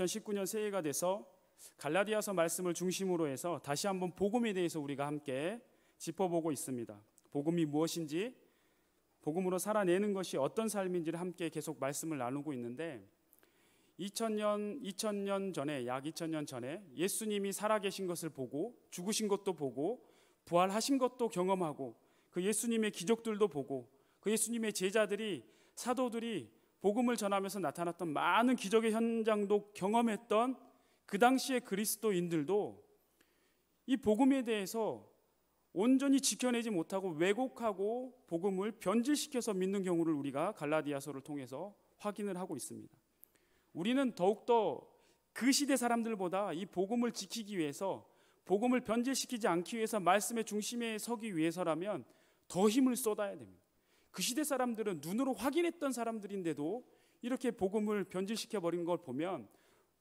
2019년 새해가 돼서 갈라디아서 말씀을 중심으로 해서 다시 한번 복음에 대해서 우리가 함께 짚어보고 있습니다. 복음이 무엇인지, 복음으로 살아내는 것이 어떤 삶인지를 함께 계속 말씀을 나누고 있는데, 2000년 전에, 약 2000년 전에 예수님이 살아계신 것을 보고 죽으신 것도 보고 부활하신 것도 경험하고 그 예수님의 기적들도 보고 그 예수님의 제자들이, 사도들이 복음을 전하면서 나타났던 많은 기적의 현장도 경험했던 그 당시의 그리스도인들도 이 복음에 대해서 온전히 지켜내지 못하고 왜곡하고 복음을 변질시켜서 믿는 경우를 우리가 갈라디아서를 통해서 확인을 하고 있습니다. 우리는 더욱더 그 시대 사람들보다 이 복음을 지키기 위해서, 복음을 변질시키지 않기 위해서, 말씀의 중심에 서기 위해서라면 더 힘을 쏟아야 됩니다. 그 시대 사람들은 눈으로 확인했던 사람들인데도 이렇게 복음을 변질시켜버린 걸 보면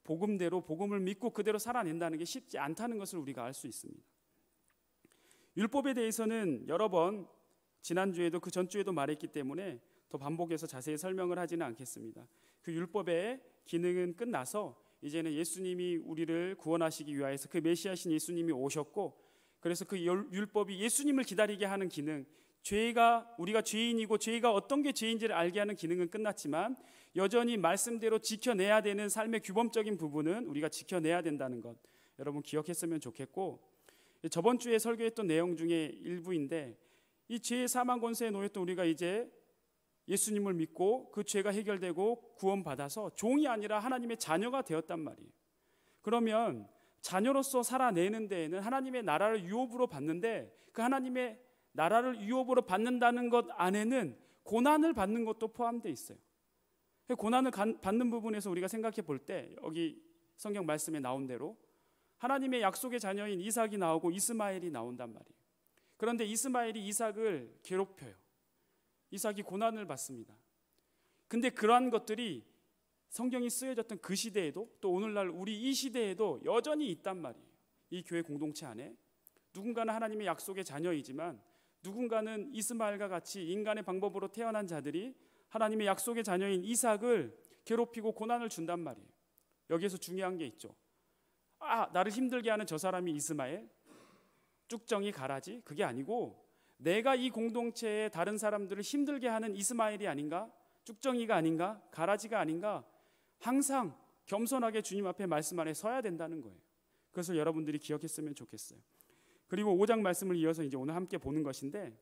복음대로, 복음을 믿고 그대로 살아낸다는 게 쉽지 않다는 것을 우리가 알 수 있습니다. 율법에 대해서는 여러 번 지난주에도 그 전주에도 말했기 때문에 더 반복해서 자세히 설명을 하지는 않겠습니다. 그 율법의 기능은 끝나서 이제는 예수님이 우리를 구원하시기 위하여서 그 메시아신 예수님이 오셨고, 그래서 그 율법이 예수님을 기다리게 하는 기능, 우리가 죄인이고 죄가 어떤 게 죄인지를 알게 하는 기능은 끝났지만 여전히 말씀대로 지켜내야 되는 삶의 규범적인 부분은 우리가 지켜내야 된다는 것, 여러분 기억했으면 좋겠고, 저번 주에 설교했던 내용 중에 일부인데, 이 죄의 사망 권세에 놓였던 우리가 이제 예수님을 믿고 그 죄가 해결되고 구원받아서 종이 아니라 하나님의 자녀가 되었단 말이에요. 그러면 자녀로서 살아내는 데에는 하나님의 나라를 유업으로 받는데, 그 하나님의 나라를 유업으로 받는다는 것 안에는 고난을 받는 것도 포함되어 있어요. 고난을 받는 부분에서 우리가 생각해 볼 때, 여기 성경 말씀에 나온 대로 하나님의 약속의 자녀인 이삭이 나오고 이스마엘이 나온단 말이에요. 그런데 이스마엘이 이삭을 괴롭혀요. 이삭이 고난을 받습니다. 근데 그러한 것들이 성경이 쓰여졌던 그 시대에도, 또 오늘날 우리 이 시대에도 여전히 있단 말이에요. 이 교회 공동체 안에 누군가는 하나님의 약속의 자녀이지만 누군가는 이스마엘과 같이 인간의 방법으로 태어난 자들이 하나님의 약속의 자녀인 이삭을 괴롭히고 고난을 준단 말이에요. 여기에서 중요한 게 있죠. 나를 힘들게 하는 저 사람이 이스마엘, 쭉정이 가라지, 그게 아니고 내가 이 공동체의 다른 사람들을 힘들게 하는 이스마엘이 아닌가, 쭉정이가 아닌가, 가라지가 아닌가, 항상 겸손하게 주님 앞에 말씀 안에 서야 된다는 거예요. 그것을 여러분들이 기억했으면 좋겠어요. 그리고 5장 말씀을 이어서 이제 오늘 함께 보는 것인데,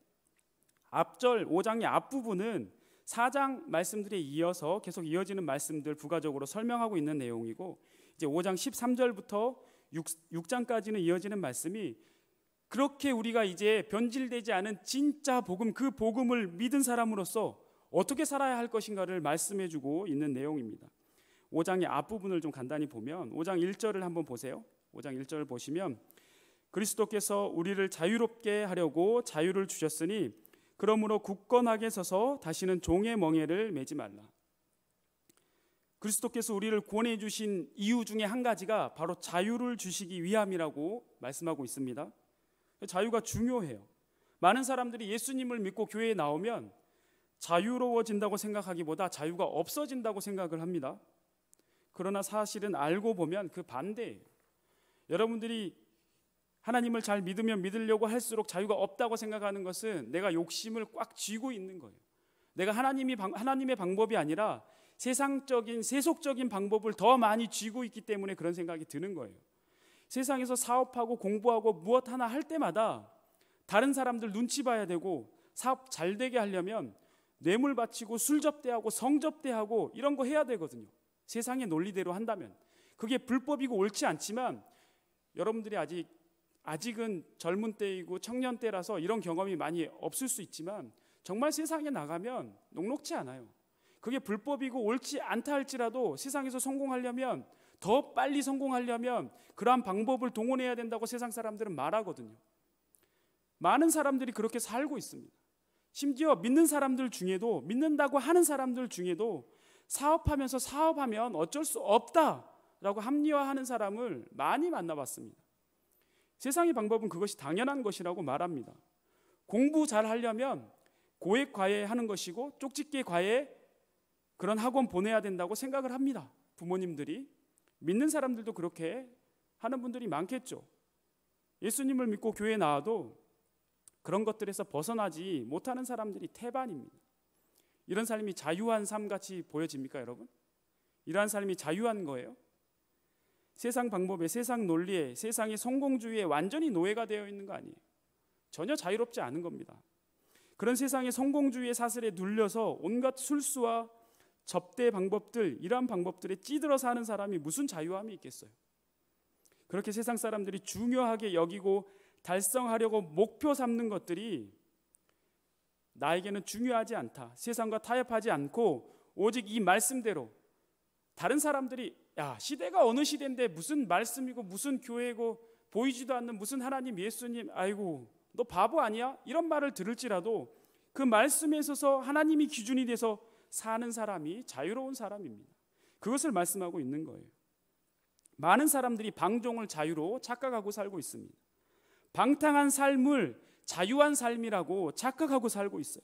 앞절 5장의 앞부분은 4장 말씀들에 이어서 계속 이어지는 말씀들 부가적으로 설명하고 있는 내용이고, 이제 5장 13절부터 6장까지는 이어지는 말씀이 그렇게 우리가 이제 변질되지 않은 진짜 복음, 그 복음을 믿은 사람으로서 어떻게 살아야 할 것인가를 말씀해주고 있는 내용입니다. 5장의 앞부분을 좀 간단히 보면 5장 1절을 한번 보세요. 5장 1절을 보시면, 그리스도께서 우리를 자유롭게 하려고 자유를 주셨으니 그러므로 굳건하게 서서 다시는 종의 멍에를 매지 말라. 그리스도께서 우리를 구원해 주신 이유 중에 한 가지가 바로 자유를 주시기 위함이라고 말씀하고 있습니다. 자유가 중요해요. 많은 사람들이 예수님을 믿고 교회에 나오면 자유로워진다고 생각하기보다 자유가 없어진다고 생각을 합니다. 그러나 사실은 알고 보면 그 반대예요. 여러분들이 하나님을 잘 믿으면 믿으려고 할수록 자유가 없다고 생각하는 것은 내가 욕심을 꽉 쥐고 있는 거예요. 내가 하나님의 방법이 아니라 세상적인, 세속적인 방법을 더 많이 쥐고 있기 때문에 그런 생각이 드는 거예요. 세상에서 사업하고 공부하고 무엇 하나 할 때마다 다른 사람들 눈치 봐야 되고, 사업 잘 되게 하려면 뇌물 바치고 술 접대하고 성 접대하고 이런 거 해야 되거든요. 세상의 논리대로 한다면 그게 불법이고 옳지 않지만, 여러분들이 아직은 젊은 때이고 청년 때라서 이런 경험이 많이 없을 수 있지만 정말 세상에 나가면 녹록지 않아요. 그게 불법이고 옳지 않다 할지라도 세상에서 성공하려면, 더 빨리 성공하려면 그러한 방법을 동원해야 된다고 세상 사람들은 말하거든요. 많은 사람들이 그렇게 살고 있습니다. 심지어 믿는 사람들 중에도, 믿는다고 하는 사람들 중에도 사업하면 어쩔 수 없다라고 합리화하는 사람을 많이 만나봤습니다. 세상의 방법은 그것이 당연한 것이라고 말합니다. 공부 잘 하려면 고액 과외 하는 것이고 쪽집게 과외, 그런 학원 보내야 된다고 생각을 합니다. 부모님들이. 믿는 사람들도 그렇게 하는 분들이 많겠죠. 예수님을 믿고 교회에 나와도 그런 것들에서 벗어나지 못하는 사람들이 태반입니다. 이런 삶이 자유한 삶같이 보여집니까, 여러분? 이러한 삶이 자유한 거예요? 세상 방법에, 세상 논리에, 세상의 성공주의에 완전히 노예가 되어 있는 거 아니에요? 전혀 자유롭지 않은 겁니다. 그런 세상의 성공주의의 사슬에 눌려서 온갖 술수와 접대 방법들, 이러한 방법들에 찌들어 사는 사람이 무슨 자유함이 있겠어요? 그렇게 세상 사람들이 중요하게 여기고 달성하려고 목표 삼는 것들이 나에게는 중요하지 않다. 세상과 타협하지 않고 오직 이 말씀대로, 다른 사람들이 야, 시대가 어느 시대인데 무슨 말씀이고 무슨 교회고 보이지도 않는 무슨 하나님, 예수님, 아이고 너 바보 아니야? 이런 말을 들을지라도 그 말씀에 있어서 하나님이 기준이 돼서 사는 사람이 자유로운 사람입니다. 그것을 말씀하고 있는 거예요. 많은 사람들이 방종을 자유로 착각하고 살고 있습니다. 방탕한 삶을 자유한 삶이라고 착각하고 살고 있어요.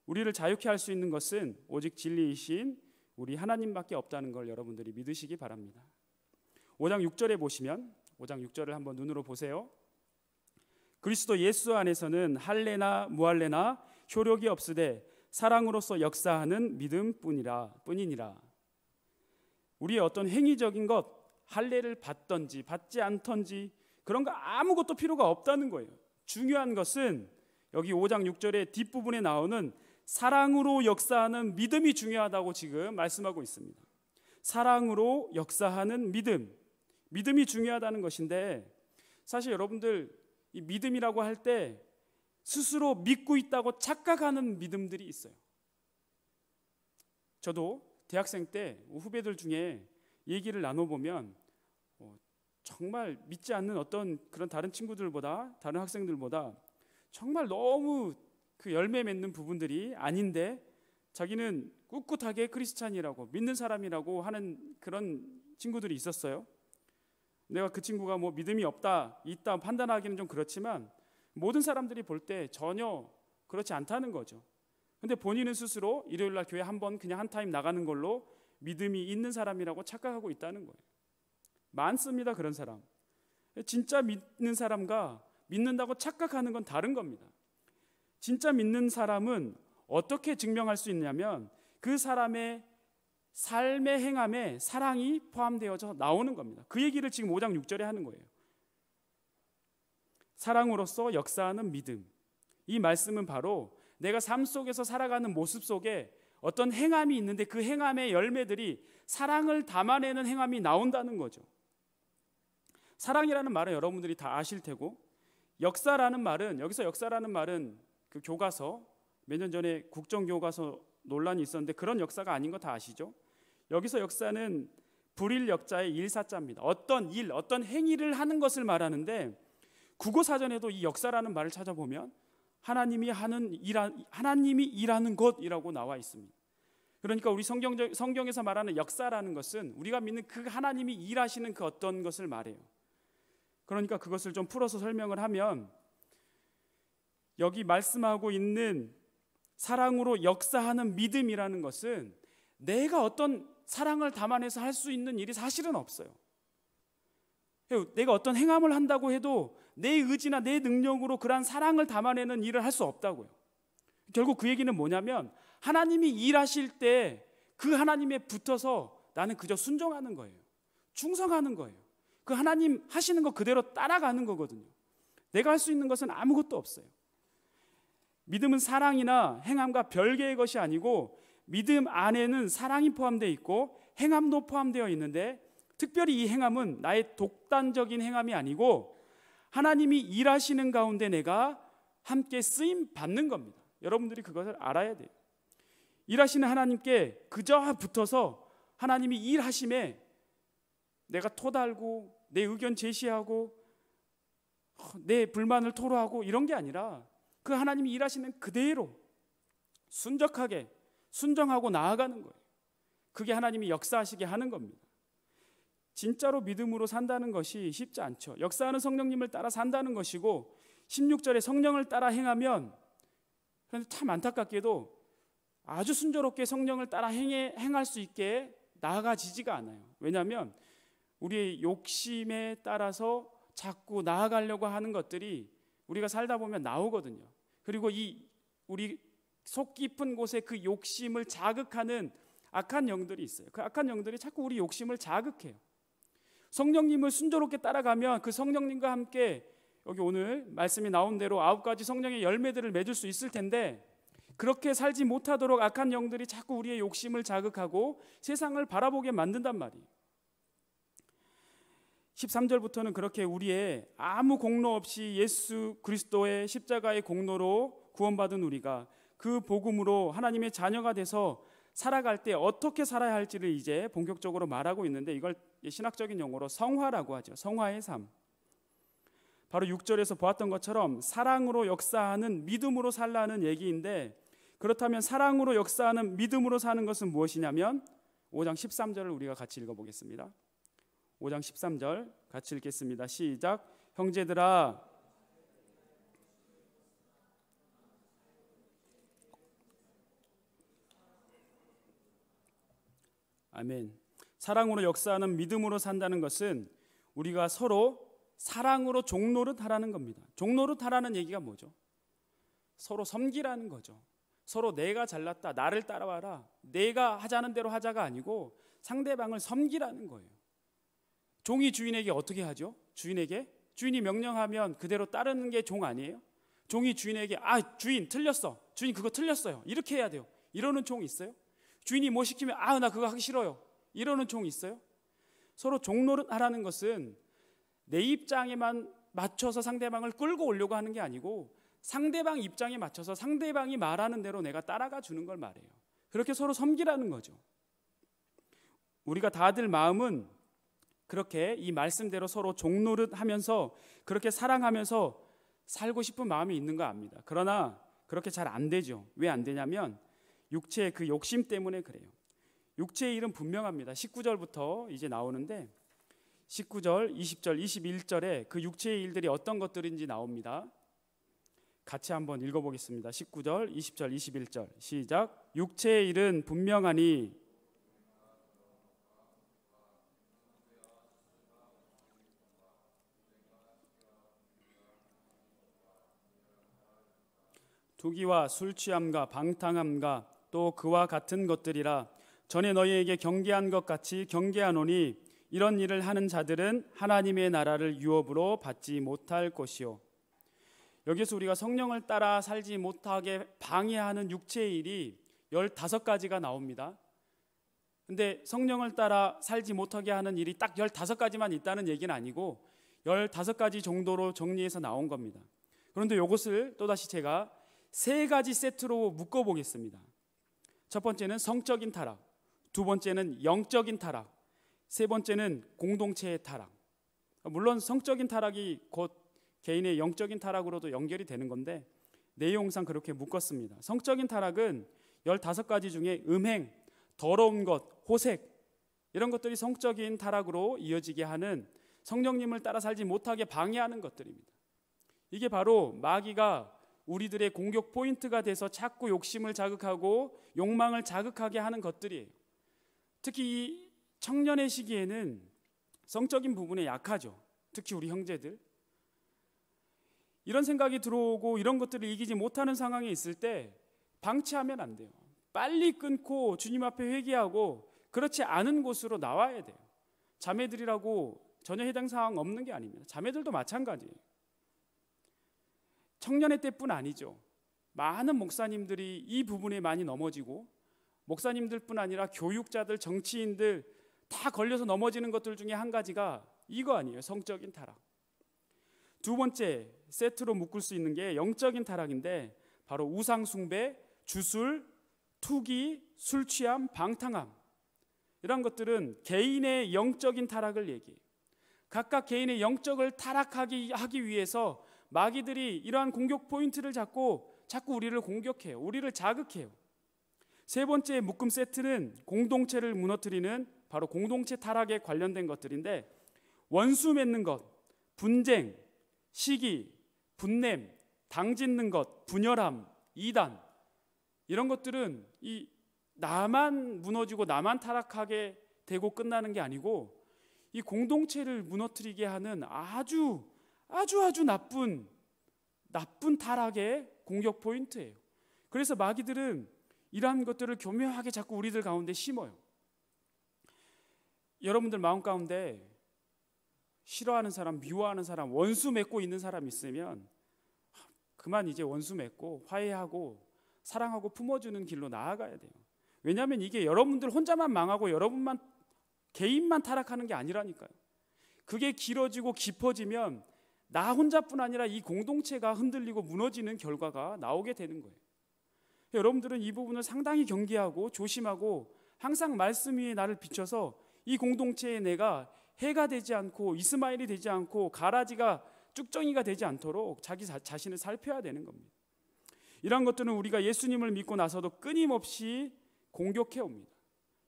우리를 자유케 할 수 있는 것은 오직 진리이신 우리 하나님밖에 없다는 걸 여러분들이 믿으시기 바랍니다. 5장 6절에 보시면, 5장 6절을 한번 눈으로 보세요. 그리스도 예수 안에서는 할례나 무할례나 효력이 없으되 사랑으로서 역사하는 믿음뿐이니라. 우리의 어떤 행위적인 것, 할례를 받던지 받지 않던지 그런 거 아무것도 필요가 없다는 거예요. 중요한 것은 여기 5장 6절의 뒷부분에 나오는 사랑으로 역사하는 믿음이 중요하다고 지금 말씀하고 있습니다. 사랑으로 역사하는 믿음이 중요하다는 것인데, 사실 여러분들 이 믿음이라고 할 때 스스로 믿고 있다고 착각하는 믿음들이 있어요. 저도 대학생 때 후배들 중에 얘기를 나눠보면 정말 믿지 않는 어떤 그런 다른 친구들보다, 다른 학생들보다 정말 너무 그 열매 맺는 부분들이 아닌데 자기는 꿋꿋하게 크리스찬이라고 믿는 사람이라고 하는 그런 친구들이 있었어요. 내가 그 친구가 뭐 믿음이 없다, 있다 판단하기는 좀 그렇지만 모든 사람들이 볼 때 전혀 그렇지 않다는 거죠. 근데 본인은 스스로 일요일날 교회 한번 그냥 한 타임 나가는 걸로 믿음이 있는 사람이라고 착각하고 있다는 거예요. 많습니다, 그런 사람. 진짜 믿는 사람과 믿는다고 착각하는 건 다른 겁니다. 진짜 믿는 사람은 어떻게 증명할 수 있냐면 그 사람의 삶의 행함에 사랑이 포함되어져 나오는 겁니다. 그 얘기를 지금 5장 6절에 하는 거예요. 사랑으로서 역사하는 믿음. 이 말씀은 바로 내가 삶 속에서 살아가는 모습 속에 어떤 행함이 있는데 그 행함의 열매들이 사랑을 담아내는 행함이 나온다는 거죠. 사랑이라는 말은 여러분들이 다 아실 테고, 역사라는 말은, 여기서 역사라는 말은 그 교과서, 몇 년 전에 국정교과서 논란이 있었는데 그런 역사가 아닌 거 다 아시죠? 여기서 역사는 불일 역자의 일사자입니다. 어떤 일, 어떤 행위를 하는 것을 말하는데, 국어사전에도 이 역사라는 말을 찾아보면 하나님이 일하는 것이라고 나와 있습니다. 그러니까 우리 성경에서 말하는 역사라는 것은 우리가 믿는 그 하나님이 일하시는 그 어떤 것을 말해요. 그러니까 그것을 좀 풀어서 설명을 하면, 여기 말씀하고 있는 사랑으로 역사하는 믿음이라는 것은 내가 어떤 사랑을 담아내서 할 수 있는 일이 사실은 없어요. 내가 어떤 행함을 한다고 해도 내 의지나 내 능력으로 그러한 사랑을 담아내는 일을 할 수 없다고요. 결국 그 얘기는 뭐냐면 하나님이 일하실 때 그 하나님에 붙어서 나는 그저 순종하는 거예요. 충성하는 거예요. 그 하나님 하시는 거 그대로 따라가는 거거든요. 내가 할 수 있는 것은 아무것도 없어요. 믿음은 사랑이나 행함과 별개의 것이 아니고 믿음 안에는 사랑이 포함되어 있고 행함도 포함되어 있는데, 특별히 이 행함은 나의 독단적인 행함이 아니고 하나님이 일하시는 가운데 내가 함께 쓰임 받는 겁니다. 여러분들이 그것을 알아야 돼요. 일하시는 하나님께 그저 붙어서 하나님이 일하심에 내가 토달고 내 의견 제시하고 내 불만을 토로하고 이런 게 아니라 그 하나님이 일하시는 그대로 순적하게 순정하고 나아가는 거예요. 그게 하나님이 역사하시게 하는 겁니다. 진짜로 믿음으로 산다는 것이 쉽지 않죠. 역사하는 성령님을 따라 산다는 것이고, 16절에 성령을 따라 행하면, 그런데 참 안타깝게도 아주 순조롭게 성령을 따라 행할 수 있게 나아가지지가 않아요. 왜냐하면 우리의 욕심에 따라서 자꾸 나아가려고 하는 것들이 우리가 살다 보면 나오거든요. 그리고 우리 속 깊은 곳에 그 욕심을 자극하는 악한 영들이 있어요. 그 악한 영들이 자꾸 우리 욕심을 자극해요. 성령님을 순조롭게 따라가면 그 성령님과 함께 여기 오늘 말씀이 나온 대로 9가지 성령의 열매들을 맺을 수 있을 텐데, 그렇게 살지 못하도록 악한 영들이 자꾸 우리의 욕심을 자극하고 세상을 바라보게 만든단 말이에요. 13절부터는 그렇게 우리의 아무 공로 없이 예수 그리스도의 십자가의 공로로 구원받은 우리가 그 복음으로 하나님의 자녀가 돼서 살아갈 때 어떻게 살아야 할지를 이제 본격적으로 말하고 있는데, 이걸 신학적인 용어로 성화라고 하죠. 성화의 삶. 바로 6절에서 보았던 것처럼 사랑으로 역사하는 믿음으로 살라는 얘기인데, 그렇다면 사랑으로 역사하는 믿음으로 사는 것은 무엇이냐면 5장 13절을 우리가 같이 읽어보겠습니다. 5장 13절 같이 읽겠습니다. 시작. 형제들아, 아멘. 사랑으로 역사하는 믿음으로 산다는 것은 우리가 서로 사랑으로 종노릇하라는 겁니다. 종노릇하라는 얘기가 뭐죠? 서로 섬기라는 거죠. 서로 내가 잘났다, 나를 따라와라, 내가 하자는 대로 하자가 아니고 상대방을 섬기라는 거예요. 종이 주인에게 어떻게 하죠? 주인이 명령하면 그대로 따르는 게 종 아니에요? 종이 주인에게 주인 틀렸어, 주인 그거 틀렸어요, 이렇게 해야 돼요, 이러는 종 있어요? 주인이 뭐 시키면 나 그거 하기 싫어요, 이러는 종 있어요? 서로 종노릇하라는 것은 내 입장에만 맞춰서 상대방을 끌고 오려고 하는 게 아니고 상대방 입장에 맞춰서 상대방이 말하는 대로 내가 따라가 주는 걸 말해요. 그렇게 서로 섬기라는 거죠. 우리가 다들 마음은 그렇게 이 말씀대로 서로 종노릇하면서 그렇게 사랑하면서 살고 싶은 마음이 있는 거 압니다. 그러나 그렇게 잘 안 되죠. 왜 안 되냐면 육체의 그 욕심 때문에 그래요. 육체의 일은 분명합니다. 19절부터 이제 나오는데 19절, 20절, 21절에 그 육체의 일들이 어떤 것들인지 나옵니다. 같이 한번 읽어보겠습니다. 19절, 20절, 21절 시작. 육체의 일은 분명하니 투기와 술취함과 방탕함과 또 그와 같은 것들이라. 전에 너희에게 경계한 것 같이 경계하노니 이런 일을 하는 자들은 하나님의 나라를 유업으로 받지 못할 것이요. 여기서 우리가 성령을 따라 살지 못하게 방해하는 육체의 일이 15가지가 나옵니다. 근데 성령을 따라 살지 못하게 하는 일이 딱 15가지만 있다는 얘기는 아니고 15가지 정도로 정리해서 나온 겁니다. 그런데 이것을 또다시 제가 3가지 세트로 묶어보겠습니다. 첫 번째는 성적인 타락, 두 번째는 영적인 타락, 세 번째는 공동체의 타락. 물론 성적인 타락이 곧 개인의 영적인 타락으로도 연결이 되는 건데 내용상 그렇게 묶었습니다. 성적인 타락은 15가지 중에 음행, 더러운 것, 호색 이런 것들이 성적인 타락으로 이어지게 하는, 성령님을 따라 살지 못하게 방해하는 것들입니다. 이게 바로 마귀가 우리들의 공격 포인트가 돼서 자꾸 욕심을 자극하고 욕망을 자극하게 하는 것들이에요. 특히 이 청년의 시기에는 성적인 부분에 약하죠. 특히 우리 형제들. 이런 생각이 들어오고 이런 것들을 이기지 못하는 상황에 있을 때 방치하면 안 돼요. 빨리 끊고 주님 앞에 회개하고 그렇지 않은 곳으로 나와야 돼요. 자매들이라고 전혀 해당 사항 없는 게 아닙니다. 자매들도 마찬가지예요. 청년의 때뿐 아니죠. 많은 목사님들이 이 부분에 많이 넘어지고, 목사님들뿐 아니라 교육자들, 정치인들 다 걸려서 넘어지는 것들 중에 한 가지가 이거 아니에요. 성적인 타락. 두 번째 세트로 묶을 수 있는 게 영적인 타락인데 바로 우상 숭배, 주술, 투기, 술 취함, 방탕함, 이런 것들은 개인의 영적인 타락을 얘기해요. 각각 개인의 영적을 타락하기 위해서 마귀들이 이러한 공격 포인트를 잡고 자꾸 우리를 공격해요. 우리를 자극해요. 세 번째 묶음 세트는 공동체를 무너뜨리는 바로 공동체 타락에 관련된 것들인데, 원수 맺는 것, 분쟁, 시기, 분냄, 당짓는 것, 분열함, 이단, 이런 것들은 이 나만 무너지고 나만 타락하게 되고 끝나는 게 아니고 이 공동체를 무너뜨리게 하는 아주 나쁜 타락의 공격 포인트예요. 그래서 마귀들은 이러한 것들을 교묘하게 자꾸 우리들 가운데 심어요. 여러분들 마음 가운데 싫어하는 사람, 미워하는 사람, 원수 맺고 있는 사람 있으면 그만 이제 원수 맺고 화해하고 사랑하고 품어주는 길로 나아가야 돼요. 왜냐하면 이게 여러분들 혼자만 망하고 여러분만 개인만 타락하는 게 아니라니까요. 그게 길어지고 깊어지면 나 혼자뿐 아니라 이 공동체가 흔들리고 무너지는 결과가 나오게 되는 거예요. 여러분들은 이 부분을 상당히 경계하고 조심하고 항상 말씀 위에 나를 비춰서 이 공동체에 내가 해가 되지 않고 이스마엘이 되지 않고 가라지가 쭉정이가 되지 않도록 자기 자신을 살펴야 되는 겁니다. 이런 것들은 우리가 예수님을 믿고 나서도 끊임없이 공격해 옵니다.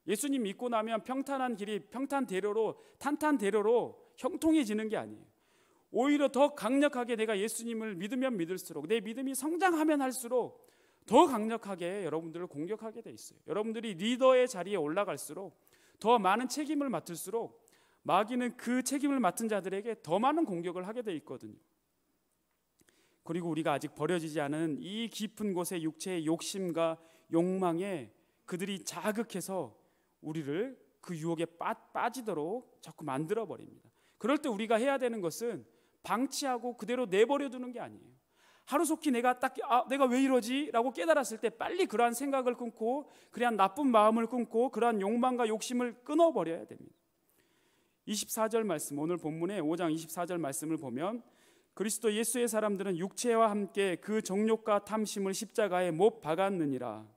예수님 믿고 나면 평탄한 길이 평탄대로로 탄탄대로로 형통해지는 게 아니에요. 오히려 더 강력하게 내가 예수님을 믿으면 믿을수록 내 믿음이 성장하면 할수록 더 강력하게 여러분들을 공격하게 돼 있어요. 여러분들이 리더의 자리에 올라갈수록 더 많은 책임을 맡을수록 마귀는 그 책임을 맡은 자들에게 더 많은 공격을 하게 돼 있거든요. 그리고 우리가 아직 버려지지 않은 이 깊은 곳의 육체의 욕심과 욕망에 그들이 자극해서 우리를 그 유혹에 빠지도록 자꾸 만들어 버립니다. 그럴 때 우리가 해야 되는 것은 방치하고 그대로 내버려 두는 게 아니에요. 하루속히 내가 왜 이러지? 라고 깨달았을 때 빨리 그러한 생각을 끊고 그러한 나쁜 마음을 끊고 그러한 욕망과 욕심을 끊어버려야 됩니다. 24절 말씀, 오늘 본문의 5장 24절 말씀을 보면 그리스도 예수의 사람들은 육체와 함께 그 정욕과 탐심을 십자가에 못 박았느니라.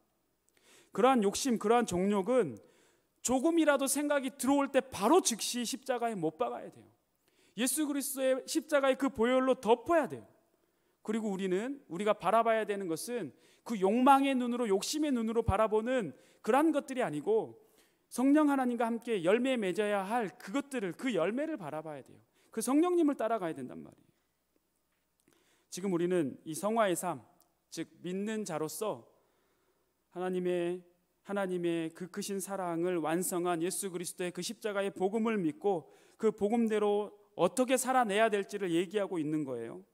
그러한 욕심, 그러한 정욕은 조금이라도 생각이 들어올 때 바로 즉시 십자가에 못 박아야 돼요. 예수 그리스도의 십자가의 그 보혈로 덮어야 돼요. 그리고 우리가 바라봐야 되는 것은 그 욕망의 눈으로, 욕심의 눈으로 바라보는 그러한 것들이 아니고 성령 하나님과 함께 열매 맺어야 할 그것들을, 그 열매를 바라봐야 돼요. 그 성령님을 따라가야 된단 말이에요. 지금 우리는 이 성화의 삶, 즉 믿는 자로서 하나님의 그 크신 사랑을 완성한 예수 그리스도의 그 십자가의 복음을 믿고 그 복음대로 어떻게 살아내야 될지를 얘기하고 있는 거예요.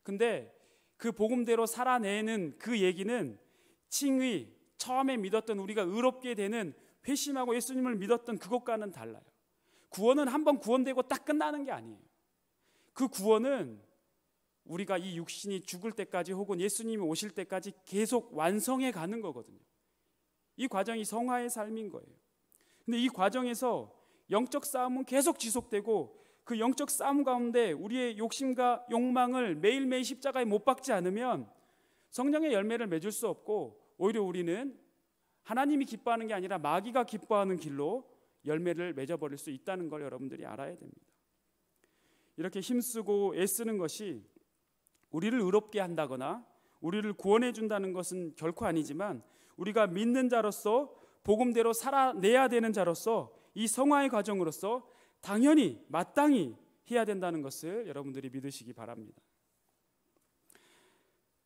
근데 그 복음대로 살아내는 그 얘기는 칭의, 처음에 믿었던 우리가 의롭게 되는 회심하고 예수님을 믿었던 그것과는 달라요. 구원은 한번 구원되고 딱 끝나는 게 아니에요. 그 구원은 우리가 이 육신이 죽을 때까지 혹은 예수님이 오실 때까지 계속 완성해 가는 거거든요. 이 과정이 성화의 삶인 거예요. 근데 이 과정에서 영적 싸움은 계속 지속되고 그 영적 싸움 가운데 우리의 욕심과 욕망을 매일매일 십자가에 못 박지 않으면 성령의 열매를 맺을 수 없고 오히려 우리는 하나님이 기뻐하는 게 아니라 마귀가 기뻐하는 길로 열매를 맺어버릴 수 있다는 걸 여러분들이 알아야 됩니다. 이렇게 힘쓰고 애쓰는 것이 우리를 의롭게 한다거나 우리를 구원해 준다는 것은 결코 아니지만 우리가 믿는 자로서 복음대로 살아내야 되는 자로서 이 성화의 과정으로서 당연히 마땅히 해야 된다는 것을 여러분들이 믿으시기 바랍니다.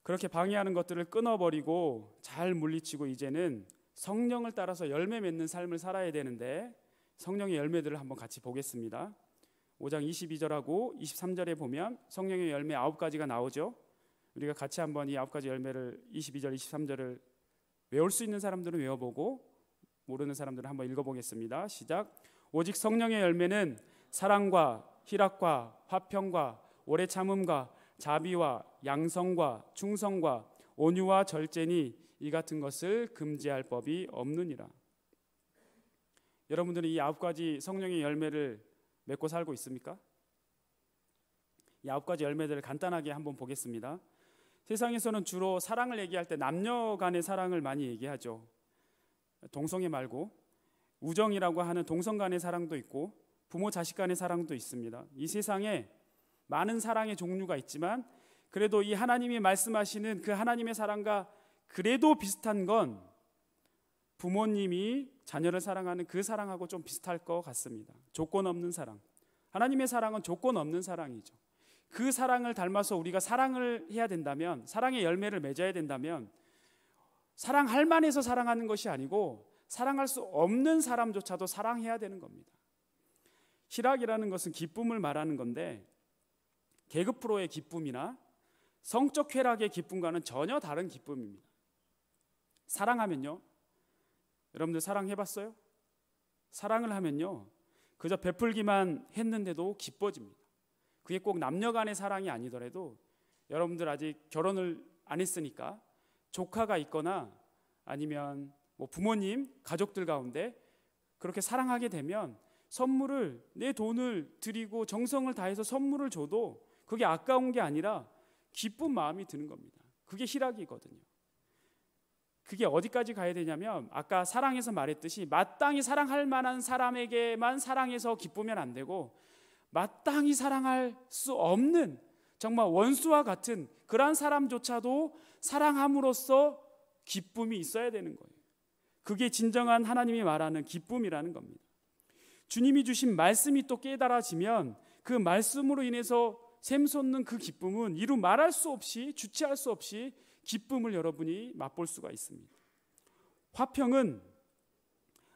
그렇게 방해하는 것들을 끊어버리고 잘 물리치고 이제는 성령을 따라서 열매 맺는 삶을 살아야 되는데 성령의 열매들을 한번 같이 보겠습니다. 5장 22절하고 23절에 보면 성령의 열매 9가지가 나오죠. 우리가 같이 한번 이 9가지 열매를 22절, 23절을 외울 수 있는 사람들은 외워보고 모르는 사람들은 한번 읽어보겠습니다. 시작. 오직 성령의 열매는 사랑과 희락과 화평과 오래 참음과 자비와 양성과 충성과 온유와 절제니 이 같은 것을 금지할 법이 없느니라. 여러분들은 이 9가지 성령의 열매를 맺고 살고 있습니까? 이 9가지 열매들을 간단하게 한번 보겠습니다. 세상에서는 주로 사랑을 얘기할 때 남녀 간의 사랑을 많이 얘기하죠. 동성애 말고 우정이라고 하는 동성 간의 사랑도 있고 부모 자식 간의 사랑도 있습니다. 이 세상에 많은 사랑의 종류가 있지만 그래도 이 하나님이 말씀하시는 그 하나님의 사랑과 그래도 비슷한 건 부모님이 자녀를 사랑하는 그 사랑하고 좀 비슷할 것 같습니다. 조건 없는 사랑. 하나님의 사랑은 조건 없는 사랑이죠. 그 사랑을 닮아서 우리가 사랑을 해야 된다면, 사랑의 열매를 맺어야 된다면 사랑할 만해서 사랑하는 것이 아니고 사랑할 수 없는 사람조차도 사랑해야 되는 겁니다. 희락이라는 것은 기쁨을 말하는 건데 개그 프로의 기쁨이나 성적 쾌락의 기쁨과는 전혀 다른 기쁨입니다. 사랑하면요, 여러분들 사랑해봤어요? 사랑을 하면요, 그저 베풀기만 했는데도 기뻐집니다. 그게 꼭 남녀 간의 사랑이 아니더라도 여러분들 아직 결혼을 안 했으니까 조카가 있거나 아니면 뭐 부모님, 가족들 가운데 그렇게 사랑하게 되면 선물을, 내 돈을 드리고 정성을 다해서 선물을 줘도 그게 아까운 게 아니라 기쁜 마음이 드는 겁니다. 그게 희락이거든요. 그게 어디까지 가야 되냐면 아까 사랑에서 말했듯이 마땅히 사랑할 만한 사람에게만 사랑해서 기쁘면 안 되고 마땅히 사랑할 수 없는 정말 원수와 같은 그러한 사람조차도 사랑함으로써 기쁨이 있어야 되는 거예요. 그게 진정한 하나님이 말하는 기쁨이라는 겁니다. 주님이 주신 말씀이 또 깨달아지면 그 말씀으로 인해서 샘솟는 그 기쁨은 이루 말할 수 없이, 주체할 수 없이 기쁨을 여러분이 맛볼 수가 있습니다. 화평은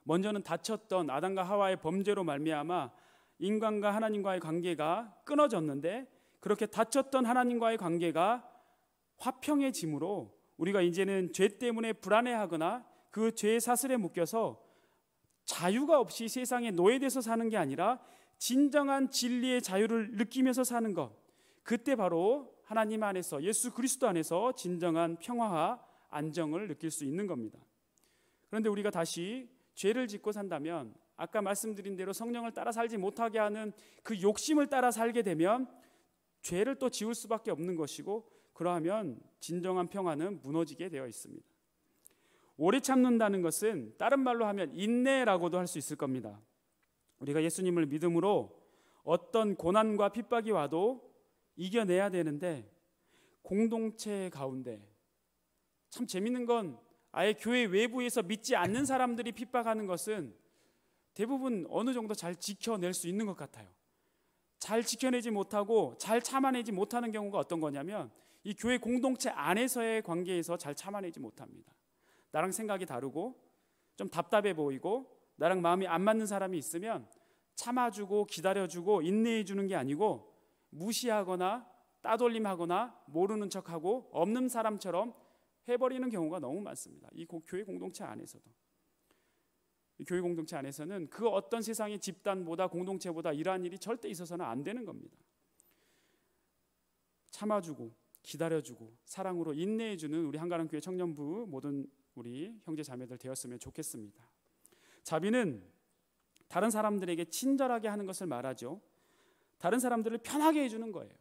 먼저는 다쳤던 아담과 하와의 범죄로 말미암아 인간과 하나님과의 관계가 끊어졌는데, 그렇게 다쳤던 하나님과의 관계가 화평해짐으로 우리가 이제는 죄 때문에 불안해하거나 그 죄의 사슬에 묶여서 자유가 없이 세상에 노예돼서 사는 게 아니라 진정한 진리의 자유를 느끼면서 사는 것, 그때 바로 하나님 안에서, 예수 그리스도 안에서 진정한 평화와 안정을 느낄 수 있는 겁니다. 그런데 우리가 다시 죄를 짓고 산다면, 아까 말씀드린 대로 성령을 따라 살지 못하게 하는 그 욕심을 따라 살게 되면 죄를 또 지을 수밖에 없는 것이고, 그러하면 진정한 평화는 무너지게 되어 있습니다. 오래 참는다는 것은 다른 말로 하면 인내라고도 할 수 있을 겁니다. 우리가 예수님을 믿음으로 어떤 고난과 핍박이 와도 이겨내야 되는데, 공동체 가운데 참 재밌는 건 아예 교회 외부에서 믿지 않는 사람들이 핍박하는 것은 대부분 어느 정도 잘 지켜낼 수 있는 것 같아요. 잘 지켜내지 못하고 잘 참아내지 못하는 경우가 어떤 거냐면 이 교회 공동체 안에서의 관계에서 잘 참아내지 못합니다. 나랑 생각이 다르고 좀 답답해 보이고 나랑 마음이 안 맞는 사람이 있으면 참아주고 기다려주고 인내해주는 게 아니고 무시하거나 따돌림하거나 모르는 척하고 없는 사람처럼 해버리는 경우가 너무 많습니다. 이 교회 공동체 안에서도. 이 교회 공동체 안에서는 그 어떤 세상의 집단보다 공동체보다 이러한 일이 절대 있어서는 안 되는 겁니다. 참아주고 기다려주고 사랑으로 인내해주는 우리 한가람 교회 청년부 모든 우리 형제 자매들 되었으면 좋겠습니다. 자비는 다른 사람들에게 친절하게 하는 것을 말하죠. 다른 사람들을 편하게 해주는 거예요.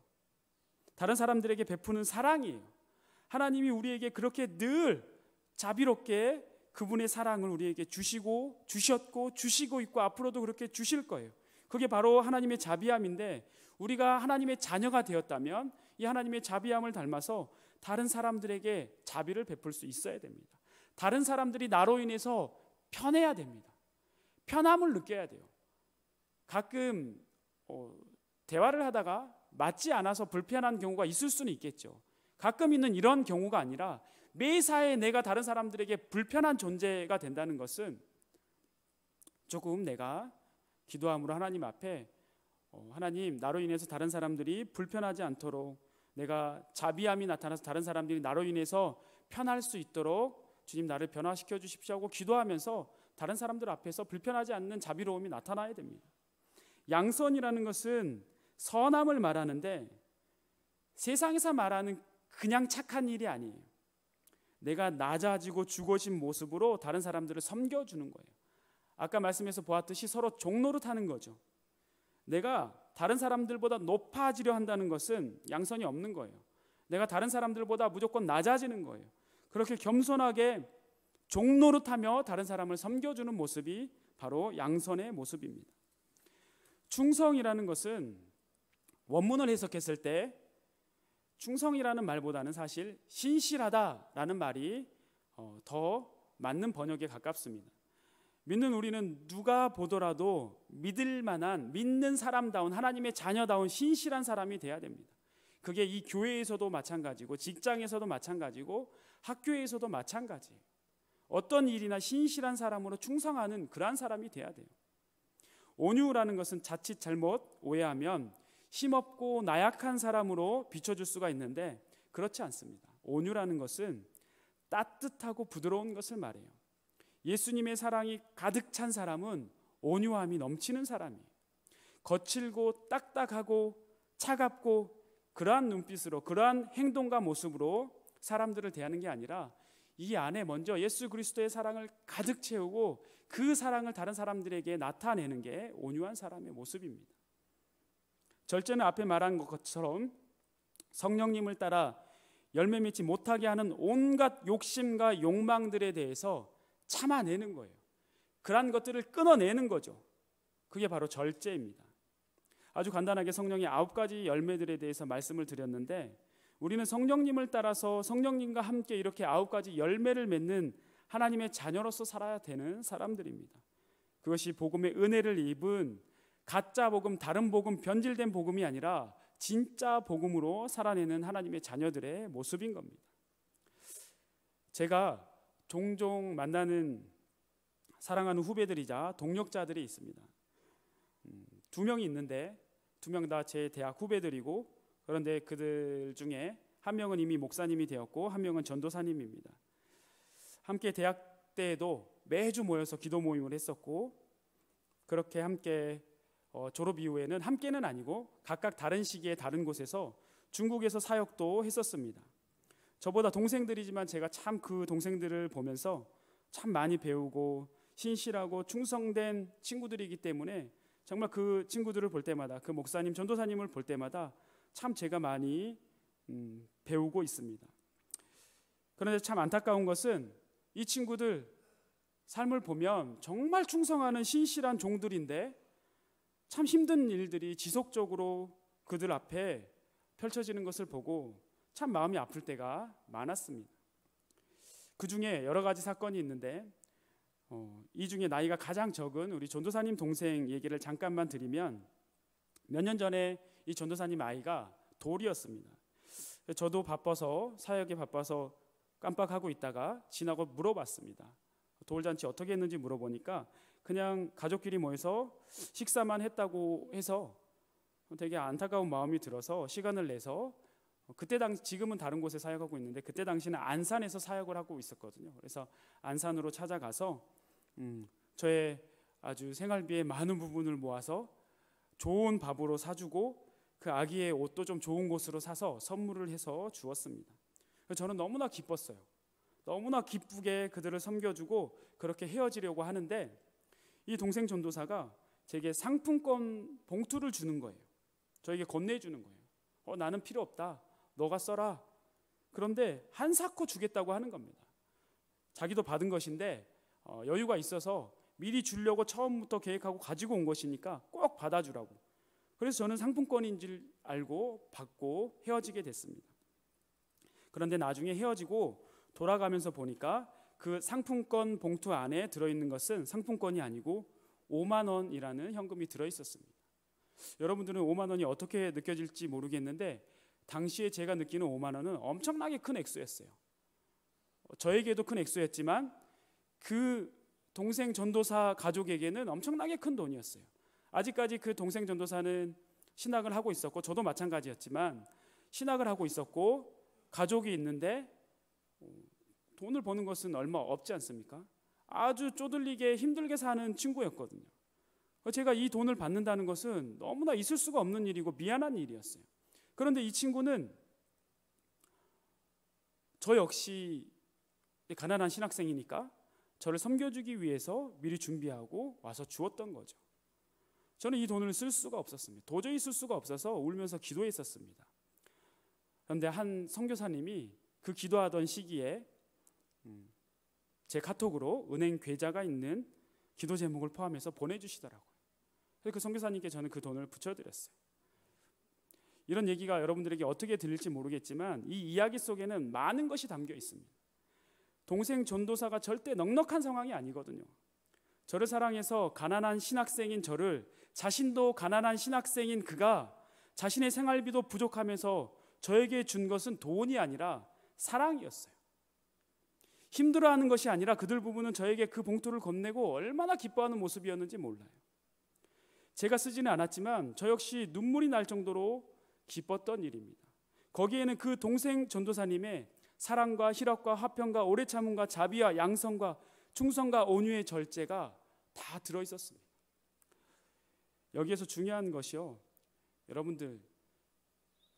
다른 사람들에게 베푸는 사랑이에요. 하나님이 우리에게 그렇게 늘 자비롭게 그분의 사랑을 우리에게 주시고 주셨고 주시고 있고 앞으로도 그렇게 주실 거예요. 그게 바로 하나님의 자비함인데, 우리가 하나님의 자녀가 되었다면 이 하나님의 자비함을 닮아서 다른 사람들에게 자비를 베풀 수 있어야 됩니다. 다른 사람들이 나로 인해서 편해야 됩니다. 편함을 느껴야 돼요. 가끔 대화를 하다가 맞지 않아서 불편한 경우가 있을 수는 있겠죠. 가끔 있는 이런 경우가 아니라 매사에 내가 다른 사람들에게 불편한 존재가 된다는 것은 조금 내가 기도함으로 하나님 앞에 하나님, 나로 인해서 다른 사람들이 불편하지 않도록 내가 자비함이 나타나서 다른 사람들이 나로 인해서 편할 수 있도록 주님 나를 변화시켜 주십시오 하고 기도하면서 다른 사람들 앞에서 불편하지 않는 자비로움이 나타나야 됩니다. 양선이라는 것은 선함을 말하는데 세상에서 말하는 그냥 착한 일이 아니에요. 내가 낮아지고 죽어진 모습으로 다른 사람들을 섬겨주는 거예요. 아까 말씀에서 보았듯이 서로 종노릇하는 거죠. 내가 다른 사람들보다 높아지려 한다는 것은 양선이 없는 거예요. 내가 다른 사람들보다 무조건 낮아지는 거예요. 그렇게 겸손하게 종노릇하며 다른 사람을 섬겨주는 모습이 바로 양선의 모습입니다. 충성이라는 것은 원문을 해석했을 때 충성이라는 말보다는 사실 신실하다라는 말이 더 맞는 번역에 가깝습니다. 믿는 우리는 누가 보더라도 믿을 만한, 믿는 사람다운, 하나님의 자녀다운 신실한 사람이 돼야 됩니다. 그게 이 교회에서도 마찬가지고 직장에서도 마찬가지고 학교에서도 마찬가지예요. 어떤 일이나 신실한 사람으로 충성하는 그러한 사람이 돼야 돼요. 온유라는 것은 자칫 잘못 오해하면 힘없고 나약한 사람으로 비춰줄 수가 있는데 그렇지 않습니다. 온유라는 것은 따뜻하고 부드러운 것을 말해요. 예수님의 사랑이 가득 찬 사람은 온유함이 넘치는 사람이에요. 거칠고 딱딱하고 차갑고 그러한 눈빛으로, 그러한 행동과 모습으로 사람들을 대하는 게 아니라 이 안에 먼저 예수 그리스도의 사랑을 가득 채우고 그 사랑을 다른 사람들에게 나타내는 게 온유한 사람의 모습입니다. 절제는 앞에 말한 것처럼 성령님을 따라 열매 맺지 못하게 하는 온갖 욕심과 욕망들에 대해서 참아내는 거예요. 그러한 것들을 끊어내는 거죠. 그게 바로 절제입니다. 아주 간단하게 성령의 9가지 열매들에 대해서 말씀을 드렸는데, 우리는 성령님을 따라서 성령님과 함께 이렇게 9가지 열매를 맺는 하나님의 자녀로서 살아야 되는 사람들입니다. 그것이 복음의 은혜를 입은 가짜 복음, 다른 복음, 변질된 복음이 아니라 진짜 복음으로 살아내는 하나님의 자녀들의 모습인 겁니다. 제가 종종 만나는 사랑하는 후배들이자 동력자들이 있습니다. 2명이 있는데 2명 다 제 대학 후배들이고, 그런데 그들 중에 한 명은 이미 목사님이 되었고 한 명은 전도사님입니다. 함께 대학 때에도 매주 모여서 기도 모임을 했었고, 그렇게 함께 졸업 이후에는 함께는 아니고 각각 다른 시기에 다른 곳에서 중국에서 사역도 했었습니다. 저보다 동생들이지만 제가 참 그 동생들을 보면서 참 많이 배우고 신실하고 충성된 친구들이기 때문에 정말 그 친구들을 볼 때마다, 그 목사님, 전도사님을 볼 때마다 참 제가 많이 배우고 있습니다. 그런데 참 안타까운 것은 이 친구들 삶을 보면 정말 충성하는 신실한 종들인데 참 힘든 일들이 지속적으로 그들 앞에 펼쳐지는 것을 보고 참 마음이 아플 때가 많았습니다. 그 중에 여러 가지 사건이 있는데 이 중에 나이가 가장 적은 우리 전도사님 동생 얘기를 잠깐만 드리면, 몇 년 전에 이 전도사님 아이가 돌이었습니다. 저도 바빠서, 사역에 바빠서 깜빡하고 있다가 지나고 물어봤습니다. 돌잔치 어떻게 했는지 물어보니까 그냥 가족끼리 모여서 식사만 했다고 해서 되게 안타까운 마음이 들어서 시간을 내서, 그때 당시, 지금은 다른 곳에 사역하고 있는데 그때 당시는 안산에서 사역을 하고 있었거든요. 그래서 안산으로 찾아가서 저의 아주 생활비의 많은 부분을 모아서 좋은 밥으로 사주고 그 아기의 옷도 좀 좋은 곳으로 사서 선물을 해서 주었습니다. 저는 너무나 기뻤어요. 너무나 기쁘게 그들을 섬겨주고 그렇게 헤어지려고 하는데 이 동생 전도사가 제게 상품권 봉투를 주는 거예요. 저에게 건네주는 거예요. 나는 필요 없다, 너가 써라. 그런데 한 사코 주겠다고 하는 겁니다. 자기도 받은 것인데 여유가 있어서 미리 주려고 처음부터 계획하고 가지고 온 것이니까 꼭 받아주라고. 그래서 저는 상품권인 줄 알고 받고 헤어지게 됐습니다. 그런데 나중에 헤어지고 돌아가면서 보니까 그 상품권 봉투 안에 들어있는 것은 상품권이 아니고 5만 원이라는 현금이 들어있었습니다. 여러분들은 5만 원이 어떻게 느껴질지 모르겠는데 당시에 제가 느끼는 5만 원은 엄청나게 큰 액수였어요. 저에게도 큰 액수였지만 그 동생 전도사 가족에게는 엄청나게 큰 돈이었어요. 아직까지 그 동생 전도사는 신학을 하고 있었고, 저도 마찬가지였지만 신학을 하고 있었고 가족이 있는데 돈을 버는 것은 얼마 없지 않습니까? 아주 쪼들리게 힘들게 사는 친구였거든요. 제가 이 돈을 받는다는 것은 너무나 있을 수가 없는 일이고 미안한 일이었어요. 그런데 이 친구는 저 역시 가난한 신학생이니까 저를 섬겨주기 위해서 미리 준비하고 와서 주었던 거죠. 저는 이 돈을 쓸 수가 없었습니다. 도저히 쓸 수가 없어서 울면서 기도했었습니다. 그런데 한 선교사님이 그 기도하던 시기에 제 카톡으로 은행 계좌가 있는 기도 제목을 포함해서 보내주시더라고요. 그래서 그 선교사님께 저는 그 돈을 붙여드렸어요. 이런 얘기가 여러분들에게 어떻게 들릴지 모르겠지만 이 이야기 속에는 많은 것이 담겨 있습니다. 동생 전도사가 절대 넉넉한 상황이 아니거든요. 저를 사랑해서 가난한 신학생인 저를, 자신도 가난한 신학생인 그가 자신의 생활비도 부족하면서 저에게 준 것은 돈이 아니라 사랑이었어요. 힘들어하는 것이 아니라 그들 부부는 저에게 그 봉투를 건네고 얼마나 기뻐하는 모습이었는지 몰라요. 제가 쓰지는 않았지만 저 역시 눈물이 날 정도로 기뻤던 일입니다. 거기에는 그 동생 전도사님의 사랑과 희락과 화평과 오래 참음과 자비와 양성과 충성과 온유의 절제가 다 들어있었습니다. 여기에서 중요한 것이요, 여러분들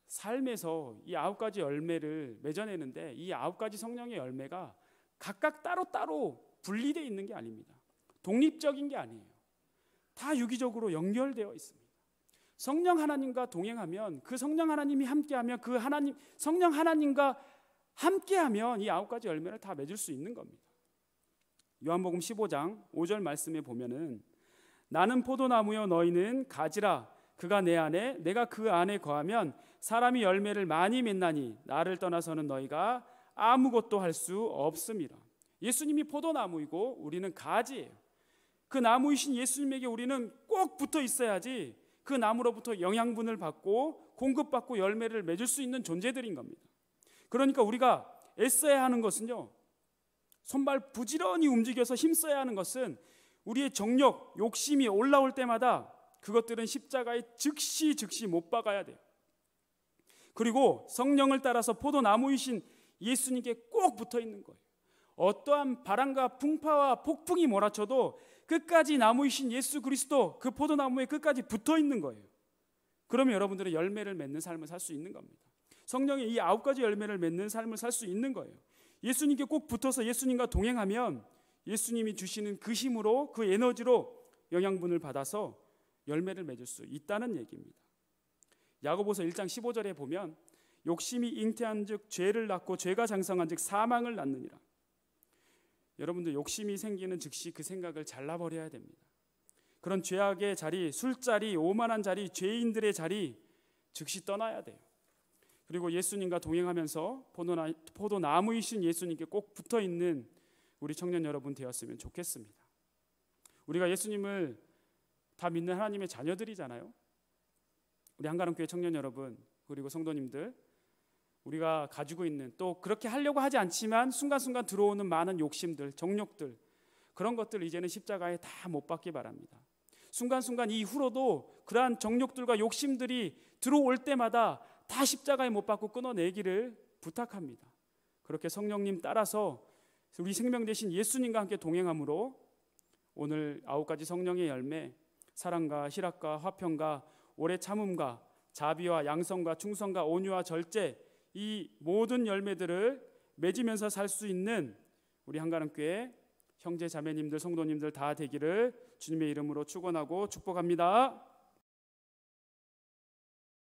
삶에서 이 9가지 열매를 맺어내는데 이 9가지 성령의 열매가 각각 따로따로 분리되어 있는 게 아닙니다. 독립적인 게 아니에요. 다 유기적으로 연결되어 있습니다. 성령 하나님과 동행하면, 그 성령 하나님이 함께하면, 그 하나님 성령 하나님과 함께하면 이 9가지 열매를 다 맺을 수 있는 겁니다. 요한복음 15장 5절 말씀에 보면은 나는 포도나무요 너희는 가지라. 그가 내 안에 내가 그 안에 거하면 사람이 열매를 많이 맺나니 나를 떠나서는 너희가 아무것도 할 수 없습니다. 예수님이 포도나무이고 우리는 가지예요. 그 나무이신 예수님에게 우리는 꼭 붙어 있어야지 그 나무로부터 영양분을 받고 공급받고 열매를 맺을 수 있는 존재들인 겁니다. 그러니까 우리가 애써야 하는 것은요, 손발 부지런히 움직여서 힘써야 하는 것은 우리의 정욕, 욕심이 올라올 때마다 그것들은 십자가에 즉시 못 박아야 돼요. 그리고 성령을 따라서 포도나무이신 예수님께 꼭 붙어 있는 거예요. 어떠한 바람과 풍파와 폭풍이 몰아쳐도 끝까지 나무이신 예수 그리스도 그 포도나무에 끝까지 붙어 있는 거예요. 그러면 여러분들은 열매를 맺는 삶을 살 수 있는 겁니다. 성령의 이 9가지 열매를 맺는 삶을 살 수 있는 거예요. 예수님께 꼭 붙어서 예수님과 동행하면 예수님이 주시는 그 힘으로, 그 에너지로 영양분을 받아서 열매를 맺을 수 있다는 얘기입니다. 야고보서 1장 15절에 보면 욕심이 잉태한 즉 죄를 낳고 죄가 장성한 즉 사망을 낳느니라. 여러분들 욕심이 생기는 즉시 그 생각을 잘라버려야 됩니다. 그런 죄악의 자리, 술자리, 오만한 자리, 죄인들의 자리 즉시 떠나야 돼요. 그리고 예수님과 동행하면서 포도나무이신 예수님께 꼭 붙어있는 우리 청년 여러분 되었으면 좋겠습니다. 우리가 예수님을 다 믿는 하나님의 자녀들이잖아요. 우리 한가람교회 청년 여러분, 그리고 성도님들, 우리가 가지고 있는, 또 그렇게 하려고 하지 않지만 순간순간 들어오는 많은 욕심들, 정욕들, 그런 것들 이제는 십자가에 다 못 박기 바랍니다. 순간순간 이후로도 그러한 정욕들과 욕심들이 들어올 때마다 다 십자가에 못 박고 끊어내기를 부탁합니다. 그렇게 성령님 따라서 우리 생명 되신 예수님과 함께 동행함으로 오늘 9가지 성령의 열매, 사랑과 희락과 화평과 오래 참음과 자비와 양성과 충성과 온유와 절제, 이 모든 열매들을 맺으면서 살 수 있는 우리 한가람교회 형제 자매님들, 성도님들 다 되기를 주님의 이름으로 축원하고 축복합니다.